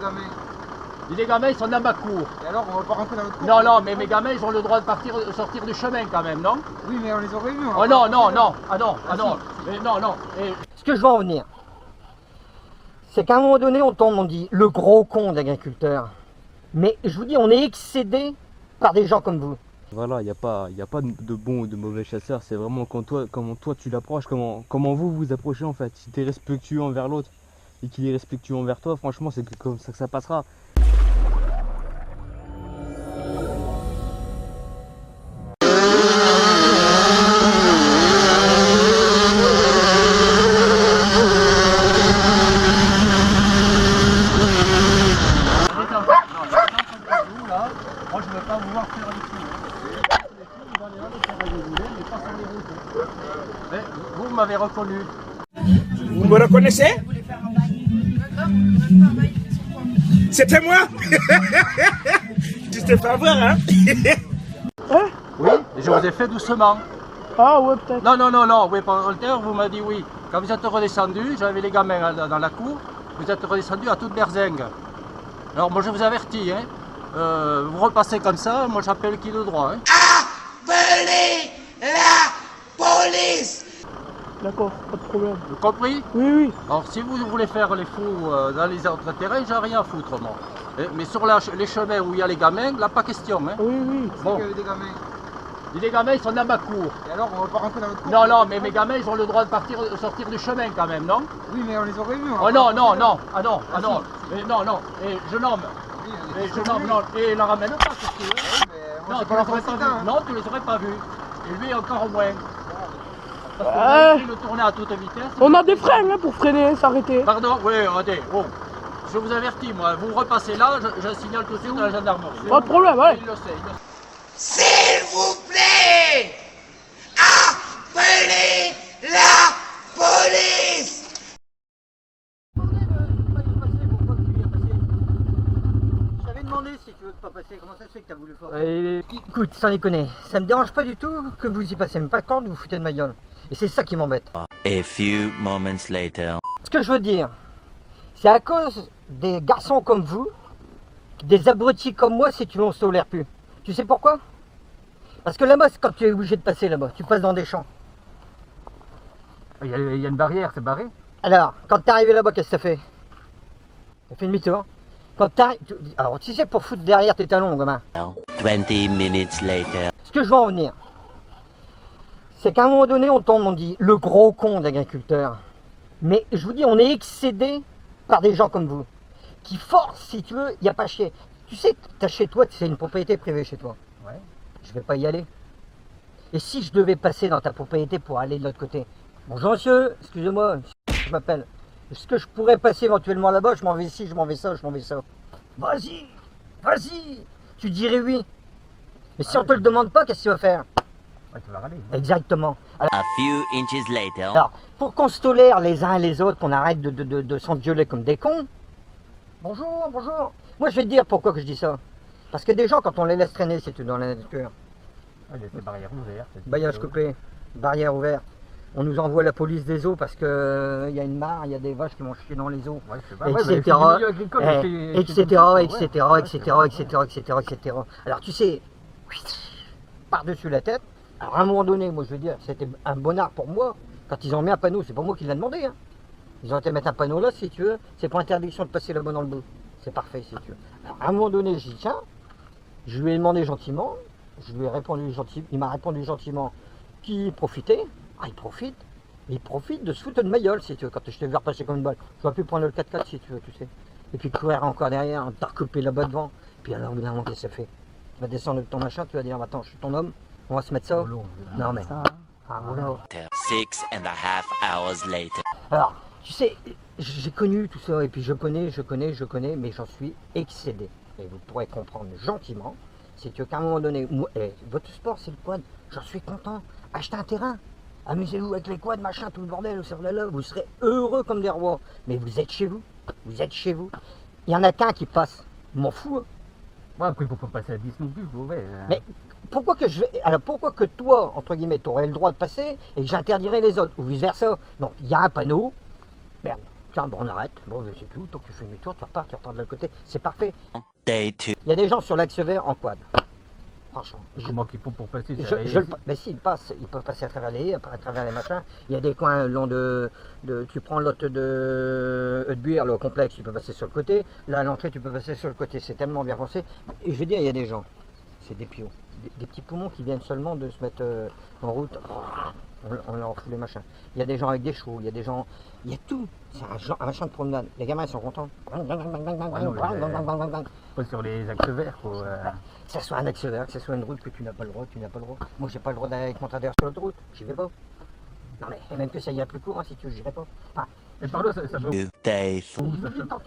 gamins? Les gamins, ils sont dans ma cour. Et alors, on va pas rentrer dans votre cour? Non, non, mais mes gamins, ils ont le droit de sortir du chemin quand même, non? Oui, mais on les aurait vus. Oh non, non, non, ah non, ah non, non, non. Ce que je veux en venir, c'est qu'à un moment donné, on tombe, on dit le gros con d'agriculteur. Mais je vous dis, on est excédé par des gens comme vous. Voilà, il n'y a pas de bon ou de mauvais chasseur, c'est vraiment comment toi tu l'approches, comment vous vous approchez en fait. Si tu es respectueux envers l'autre et qu'il est respectueux envers toi, franchement c'est comme ça que ça passera. Moi je ne veux pas vous voir faire les coups. Vous allez aller faire les roulés, mais pas sur les routes. Mais vous m'avez reconnu. Vous me reconnaissez? C'était moi. Tu t'es fait avoir, hein? Oui, je vous ai fait doucement. Ah ouais, peut-être. Non, non, non, non, oui, par l'heure, vous m'avez dit oui. Quand vous êtes redescendu, j'avais les gamins dans la cour, vous êtes redescendu à toute berzingue. Alors moi je vous avertis, hein, vous repassez comme ça, moi j'appelle qui de droit. Hein. Appelez la police! D'accord, pas de problème. Vous compris? Oui, oui. Alors si vous voulez faire les fous dans les autres terrains, j'ai rien à foutre moi. Mais sur les chemins où il y a les gamins, là pas question. Hein. Oui, oui. Bon. Il y avait des gamins. Les gamins ils sont dans ma cour. Et alors, on va pas rentrer dans votre cour? Non, non, mais mes gamins ils ont le droit de sortir du chemin quand même, non? Oui, mais on les aurait vus. Oh non, non, non, ah non, ah non, non, non, et je nomme. Oui, on Et les je nomme, non, et la ramène pas surtout. Hein. mais Non, c'est tu pas la les aurais pas France, vus. Non, tu les aurais pas vus. Et lui encore moins. Parce que vous Ouais. avez le tourner à toute vitesse. On a des freins hein, pour freiner, s'arrêter. Pardon, oui, attendez, oh. Je vous avertis, moi, vous repassez là, je signale tout de suite à la gendarmerie. Pas de problème, ouais. Il le sait, il le sait. S'il vous plaît! Appelez la police! Je t'avais demandé si tu veux pas passer, comment ça se fait que t'as voulu faire? Écoute, sans déconner, ça me dérange pas du tout que vous y passez, mais pas quand vous vous foutez de ma gueule. Et c'est ça qui m'embête. A few moments later. Ce que je veux dire, c'est à cause des garçons comme vous, des abrutis comme moi, si tu veux, on se tolère plus. Tu sais pourquoi? Parce que là-bas, c'est quand tu es obligé de passer là-bas, tu passes dans des champs. Il y a une barrière, c'est barré. Alors, quand t'es arrivé là-bas, qu'est-ce que t'as fait? T'as fait demi-tour. Quand t'arrives... Alors, tu sais, pour foutre derrière tes talons, gamin. 20 minutes later. Ce que je veux en venir, c'est qu'à un moment donné, on tombe, on dit le gros con d'agriculteur. Mais je vous dis, on est excédé par des gens comme vous, qui forcent, si tu veux, il n'y a pas chier. Tu sais, t'as chez toi, c'est une propriété privée chez toi. Ouais. Je vais pas y aller. Et si je devais passer dans ta propriété pour aller de l'autre côté? Bonjour monsieur, excusez-moi, je m'appelle. Est-ce que je pourrais passer éventuellement là-bas? Je m'en vais ici, je m'en vais ça, je m'en vais ça. Vas-y, vas-y. Tu dirais oui. Mais si on te le demande pas, qu'est-ce que tu vas faire? Ouais, tu vas râler. Exactement. A few inches later. Alors, pour qu'on se tolère les uns et les autres, qu'on arrête de s'engueuler comme des cons. Bonjour, bonjour. Moi, je vais te dire pourquoi que je dis ça. Parce que des gens, quand on les laisse traîner, c'est tout dans la nature. Il y a des barrières ouvertes. Baillage coupé, barrière ouverte. On nous envoie la police des eaux parce que y a une mare, il y a des vaches qui vont chier dans les eaux, Ouais, je sais pas. etc., Ouais, mais c'est du milieu agricole, etc., etc. Alors tu sais, par-dessus la tête. Alors à un moment donné, moi je veux dire, c'était un bonheur pour moi quand ils ont mis un panneau. C'est pas moi qui l'ai demandé. Hein. Ils ont été mettre un panneau là, si tu veux. C'est pour interdiction de passer là-bas dans le bout. C'est parfait, si tu veux. Alors, à un moment donné, j'ai dit tiens, je lui ai demandé gentiment. Je lui ai répondu gentiment. Il m'a répondu gentiment qu'il profitait. Ah, il profite de se foutre de ma gueule, si tu veux, quand je t'ai vu repasser comme une balle. J'aurais pu prendre le 4x4 si tu veux, tu sais. Et puis courir encore derrière, t'as recoupé là-bas devant. Puis alors, au bout d'un moment, qu'est-ce que ça fait? Tu vas descendre de ton machin, tu vas dire, attends, je suis ton homme, on va se mettre ça. Non mais... Ah, voilà. 6.5 hours later. Alors, tu sais, j'ai connu tout ça, et puis je connais, mais j'en suis excédé. Et vous pourrez comprendre gentiment, c'est que qu'à un moment donné, moi, votre sport c'est le quad, j'en suis content. Achetez un terrain, amusez-vous avec les quads, machin, tout le bordel, là, vous serez heureux comme des rois. Mais vous êtes chez vous, Il y en a qu'un qui passe, m'en fous. Hein. Ouais, après il faut pas passer à 10 non plus, ouais. Mais pourquoi que toi, entre guillemets, tu aurais le droit de passer et que j'interdirais les autres, ou vice versa? Donc il y a un panneau, merde, Tiens, bon, on arrête. Bon, c'est tout. Tant que tu fais demi-tour, tu repars de l'autre côté. C'est parfait. Day 2. Il y a des gens sur l'axe vert en quad. Franchement. Comment qu'ils font pour passer Mais s'ils passent, ils peuvent passer à travers les haies, à travers les machins. Il y a des coins long tu prends l'autre de Buire, le complexe, tu peux passer sur le côté. Là, à l'entrée, tu peux passer sur le côté. C'est tellement bien pensé. Et je veux dire, il y a des gens, c'est des pions, des petits poumons qui viennent seulement de se mettre en route. On leur fout les machins. Il y a des gens avec des chevaux, il y a des gens. Il y a tout. C'est un machin de promenade. Les gamins, ils sont contents. Pas sur les axes verts, quoi. Que ce soit un axe vert, que ce soit une route que tu n'as pas le droit, tu n'as pas le droit. Moi, j'ai pas le droit d'aller avec mon travers sur l'autre route. J'y vais pas. Non, mais et même que ça y a plus court, hein, si tu veux, j'irai pas. Enfin, Et par là, ça peut... Day 3.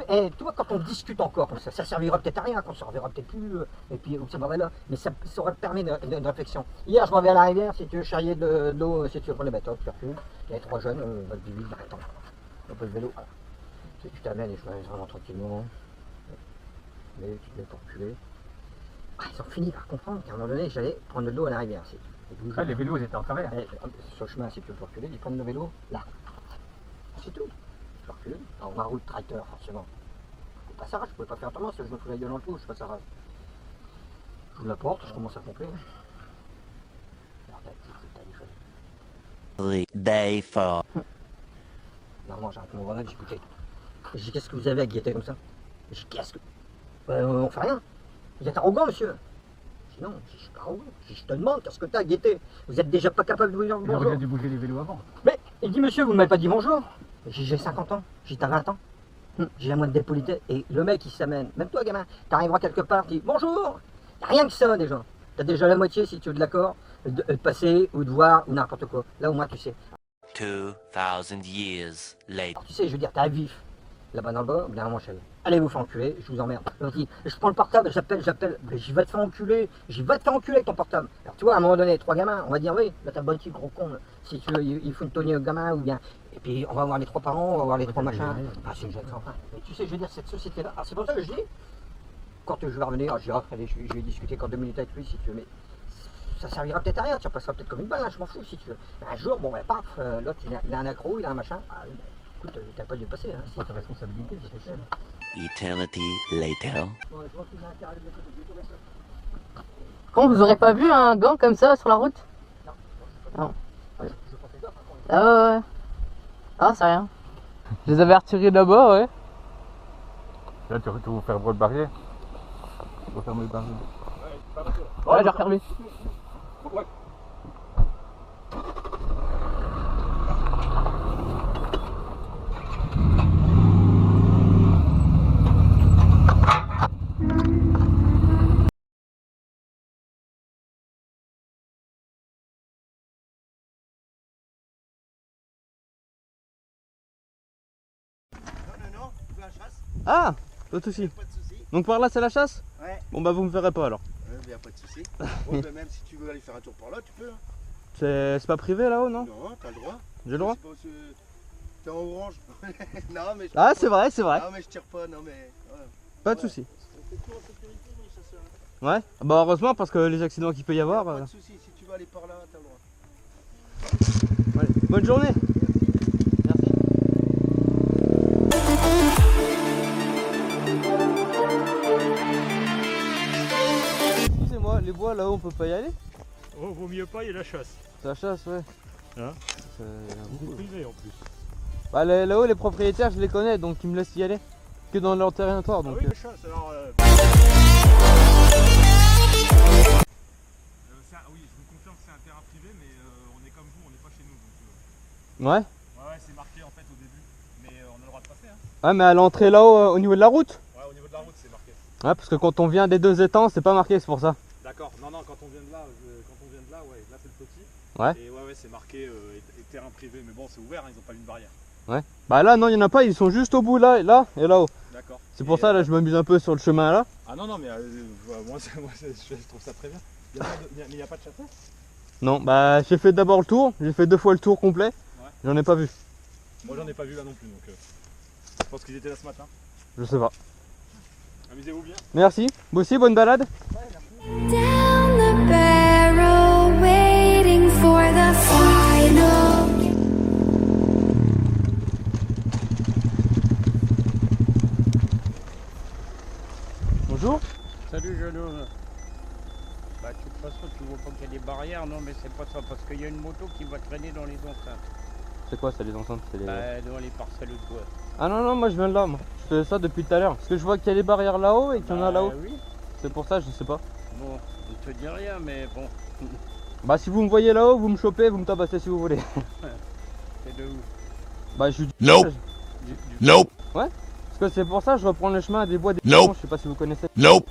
et tu vois, quand on discute encore, ça servira peut-être à rien, qu'on ne servira peut-être plus, et puis ça va là, mais ça aurait permis une réflexion. Hier, je m'en vais à la rivière, si tu veux charrier de l'eau, si tu veux prendre les bateaux, tu recules. Il y a 3 jeunes, du vide, attends, on peut le vélo, voilà. Tu t'amènes et je vais vraiment tranquillement, mais tu te mets pour reculer. Ah, ils ont fini par comprendre qu'à un moment donné, j'allais prendre de l'eau à la rivière. Ah, les vélos, ils étaient en travers. Sur le chemin, si tu veux reculer, ils prennent le vélo là. C'est tout. Je recule. Alors, ma route tracteur, forcément. Je passe à rage, je pouvais pas faire autrement, parce que je me fous la gueule dans le trou, je passe à rage. J'ouvre la porte, je commence à pomper. Alors, t'as des choses. Day 4. Normalement, j'arrête mon volant, j'écoutais. Je dis, qu'est-ce que vous avez à guetter comme ça? Je dis, qu'est-ce que. On fait rien. Vous êtes arrogant, monsieur. Je dis, non, je suis pas arrogant. Je te demande, qu'est-ce que t'as à guetter? Vous êtes déjà pas capable de vous dire On bonjour. aurait dû bouger les vélos avant. Mais, il dit, monsieur, vous m'avez pas dit bonjour. J'ai 50 ans, j'ai 20 ans. J'ai la moindre des politesses. Et le mec, il s'amène. Même toi, gamin, t'arriveras quelque part, tu dis bonjour. Y a rien que ça, déjà. T'as déjà la moitié, si tu veux de l'accord, de passer ou de voir ou n'importe quoi. Là, au moins, tu sais. 2000 years later. Alors, tu sais, je veux dire, t'as un vif. Là-bas dans le bas, bien mon chef. Allez vous faire enculer, je vous emmerde. Alors, dit, je prends le portable, j'appelle. Mais j'y vais te faire enculer. J'y vais te faire enculer avec ton portable. Alors, tu vois, à un moment donné, 3 gamins, on va dire, oui, là, t'as le bon petit gros con. Là. Si tu veux, il faut une tonner au gamin ou bien. Et puis, on va voir les 3 parents, on va voir les 3 machins. Ah, c'est une jeune sans fin. Mais tu sais, je veux dire, cette société-là. Alors, c'est pour ça que je dis, quand je vais revenir, je vais discuter encore 2 minutes avec lui, si tu veux. Mais ça servira peut-être à rien. Tu passeras peut-être comme une balle, hein, je m'en fous, si tu veux. Mais un jour, bon, ben, paf, l'autre, il a un accro, il a un machin. Ah, écoute, t'as pas dû passer, hein. C'est ta responsabilité, c'est ça. Eternity later. Comment vous aurez pas vu un gang comme ça sur la route? Non. Ah ouais, ouais. Ah, c'est rien. Je les avais retirés là-bas, ouais. Là, tu vas faire le barrière. Tu vas fermer le barrière. Ouais, j'ai refermé. Non, tu veux la chasse? Ah, pas de soucis. Pas de soucis. Donc par là, c'est la chasse? Ouais. Bon, bah, vous me verrez pas alors. Y a pas de soucis. Ouais, bah, même si tu veux aller faire un tour par là, tu peux. Hein. C'est pas privé là-haut, non? Non, t'as le droit. J'ai le droit? T'es en orange. Non, mais je Ah, tire c'est pas. vrai, c'est vrai. Non, mais je tire pas, non, mais. Voilà. Pas de Ouais. soucis. On fait tout en sécurité, mais ça sert à Ouais. rien. Bah, heureusement, parce que les accidents qu'il peut y avoir. Pas de soucis, si tu veux aller par là, t'as le droit. Ouais. Bonne journée. Merci. Excusez-moi, les bois là-haut, on peut pas y aller? Oh, vaut mieux pas, il y a la chasse. C'est la chasse, ouais. Hein? C'est Beaucoup privé en plus. Bah, là-haut, les propriétaires, je les connais, donc ils me laissent y aller. Que dans leur territoire, donc. Ah oui, la chasse, alors. Oui, je vous confirme que c'est un terrain privé, mais on est comme vous, on n'est pas chez nous. Donc, Ouais. ouais, c'est marqué en fait au début, mais on a le droit de passer. Hein. Ouais, mais à l'entrée là-haut, au niveau de la route? Ouais, au niveau de la route, c'est marqué. Ouais, parce que quand on vient des 2 étangs, c'est pas marqué, c'est pour ça. D'accord. Non, quand on vient de là, ouais, là c'est le petit. Ouais. Et ouais, c'est marqué terrain privé, mais bon, c'est ouvert, hein, ils ont pas mis une barrière. Ouais. Bah là, non, il y en a pas, ils sont juste au bout là et là-haut. D'accord. C'est pour ça, là, je m'amuse un peu sur le chemin là. Ah non, mais moi, je trouve ça très bien. Mais il n'y a pas de chasseur? Non, bah j'ai fait d'abord le tour, j'ai fait 2 fois le tour complet. Ouais. J'en ai pas vu. Moi, j'en ai pas vu là non plus, donc je pense qu'ils étaient là ce matin. Je sais pas. Amusez-vous bien. Merci. Vous aussi, bonne balade. Down the barrel, waiting for the final. Bonjour. Salut jeune homme. Bah de toute façon tu vois pas qu'il y a des barrières, non mais c'est pas ça, parce qu'il y a une moto qui va traîner dans les enceintes. C'est quoi ça les enceintes? C'est les... Bah dans les parcelles de bois. Ah non, non, moi je viens de là, moi. Je fais ça depuis tout à l'heure. Parce que je vois qu'il y a les barrières là-haut et qu'il y en a là-haut. Oui. C'est pour ça, je sais pas. Bon, on te dit rien mais bon. Bah si vous me voyez là-haut, vous me chopez, vous me tabassez si vous voulez. C'est de où? Bah je suis du... Nope. Nope. Ouais. Parce que c'est pour ça que je reprends le chemin des bois des... Nope. Je sais pas si vous connaissez. Nope.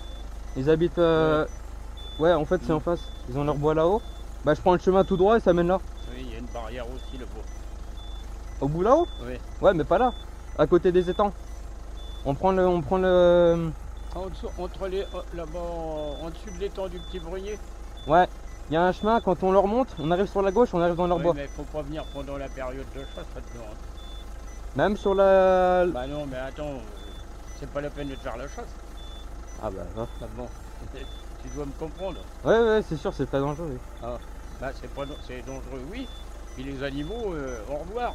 Ils habitent... Ouais, en fait c'est en face. Ils ont leur bois là-haut. Bah je prends le chemin tout droit et ça mène là. Oui, il y a une barrière aussi là-bas. Au bout là-haut? Oui. Ouais, mais pas là. À côté des étangs. On prend le... En dessous, entre les... là-bas, en dessus de l'étang du Petit Brunier. Ouais. Il y a un chemin, quand on le remonte, on arrive sur la gauche, on arrive dans leur Oui, bois. mais faut pas venir pendant la période de chasse là-dedans. Hein. Même sur la... Bah non, mais attends, c'est pas la peine de faire la chasse. Ah bah non. Ah bon, tu dois me comprendre. Ouais, ouais, c'est sûr, c'est très dangereux. Oui. Ah, bah c'est dangereux, oui. Puis les animaux, au revoir.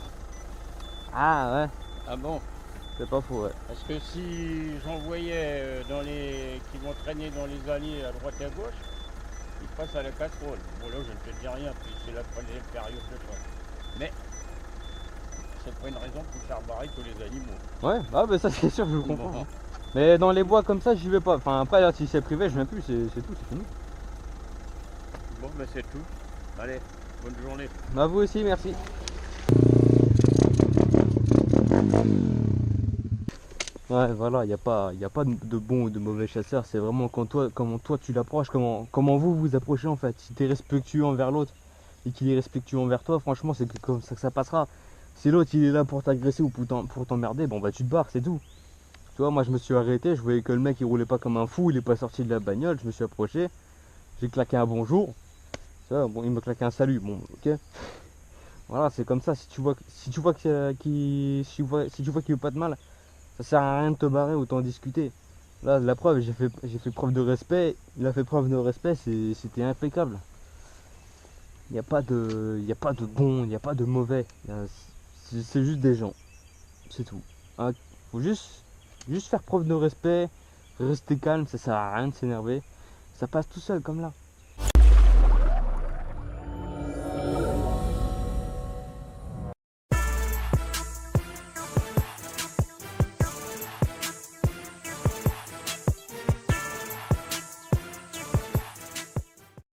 Ah ouais. Ah bon. C'est pas faux, ouais. Parce que si j'en voyais qui vont traîner dans les allées à droite et à gauche, ils passent à la casserole. Bon là, je ne te dis rien, puis c'est la période de chasse. Mais c'est pas une raison pour faire barrer tous les animaux. Ouais, ah bah ça c'est sûr, je vous comprends. Bon. Mais dans les bois comme ça, j'y vais pas. Enfin après, là, si c'est privé, je viens plus, c'est tout, c'est fini. Bon, bah c'est tout. Allez, bonne journée. Bah vous aussi, merci. Ouais, voilà, il n'y a pas de bon ou de mauvais chasseur, c'est vraiment comment toi tu l'approches, comment vous vous approchez en fait. Si tu es respectueux envers l'autre et qu'il est respectueux envers toi, franchement, c'est comme ça que ça passera. Si l'autre il est là pour t'agresser ou pour t'emmerder, bon bah tu te barres, c'est tout. Tu vois, moi je me suis arrêté, je voyais que le mec il roulait pas comme un fou, il est pas sorti de la bagnole, je me suis approché, j'ai claqué un bonjour. Tu vois, bon, il me claquait un salut, bon, ok. Voilà, c'est comme ça, si tu vois qu'il veut pas de mal, ça sert à rien de te barrer, autant discuter. Là, la preuve, j'ai fait preuve de respect, il a fait preuve de respect, c'était impeccable. Il n'y a pas de bon, il n'y a pas de mauvais, c'est juste des gens, c'est tout. Hein, faut juste faire preuve de respect, rester calme, ça sert à rien de s'énerver, ça passe tout seul comme là.